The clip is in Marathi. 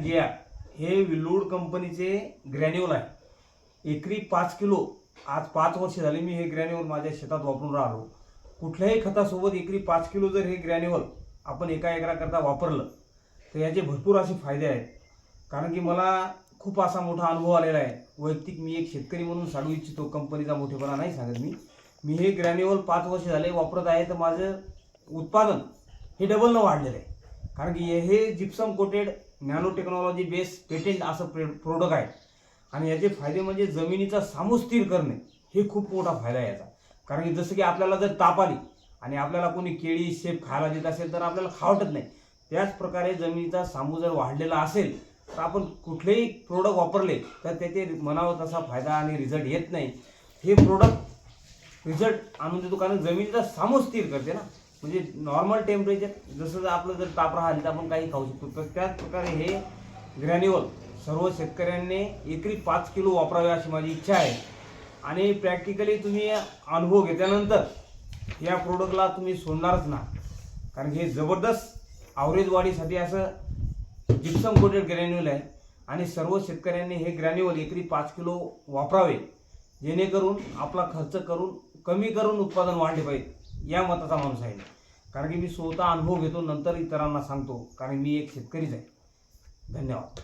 जिया हे विल्लूड कंपनीचे ग्रॅन्युअल आहे। एकरी 5 किलो, आज 5 वर्ष झाली मी हे ग्रॅन्युअल माझ्या शेतात वापरून राहिलो। कुठल्याही खतासोबत एकरी 5 किलो जर हे ग्रॅन्युअल आपण एका एकराकरता वापरलं तर याचे भरपूर असे फायदे आहेत। कारण की मला खूप असा मोठा अनुभव आलेला आहे। वैयक्तिक मी एक शेतकरी म्हणून सांगू इच्छितो, कंपनीचा मोठेपणा नाही सांगत मी हे ग्रॅन्युअल 5 वर्ष झाले वापरत आहे, तर माझं उत्पादन हे डबलनं वाढलेलं आहे। कारण की हे gypsum coated nano technology base patent असं प्रोडक्ट आहे आणि याचे फायदे म्हणजे जमिनीचा सामू स्थिर करणे, हे खूप मोठा फायदा आहे याचा। कारण की जसं की आपल्याला जर ताप आली आणि आपल्याला कोणी केळी शेप खायला देत असेल तर आपल्याला खावं वाटत नाही, त्याच प्रकारे जमिनीचा सामू जर वाढलेला असेल तर आपण कुठलेही प्रोडक्ट वापरले तर त्याचे म्हणावं तसा फायदा आणि रिझल्ट येत नाही। हे प्रोडक्ट रिझल्ट आणून देतो, कारण जमिनीचा सामू स्थिर करते ना। म्हणजे नॉर्मल टेम्परेचर जसं आपलं जर ताप राहिला तर आपण काही खाऊ शकतो, तर त्याच प्रकारे हे ग्रॅन्युअल सर्व शेतकऱ्यांनी एकरी 5 किलो वापरावे अशी माझी इच्छा आहे। आणि प्रॅक्टिकली तुम्ही अनुभव घेतल्यानंतर या प्रोडक्टला तुम्ही सोडणारच ना, कारण हे जबरदस्त ॲव्हरेज वाढीसाठी असं जिप्सम कोटेड ग्रॅन्युअल आहे। आणि सर्व शेतकऱ्यांनी हे ग्रॅन्युअल एकरी 5 किलो वापरावे, जेणेकरून आपला खर्च कमी करून उत्पादन वाढले पाहिजे, या मताचा माणूस आहे। कारण की मी स्वतः अनुभव घेतो, नंतर इतरांना सांगतो, कारण मी एक शेतकरीच आहे। धन्यवाद।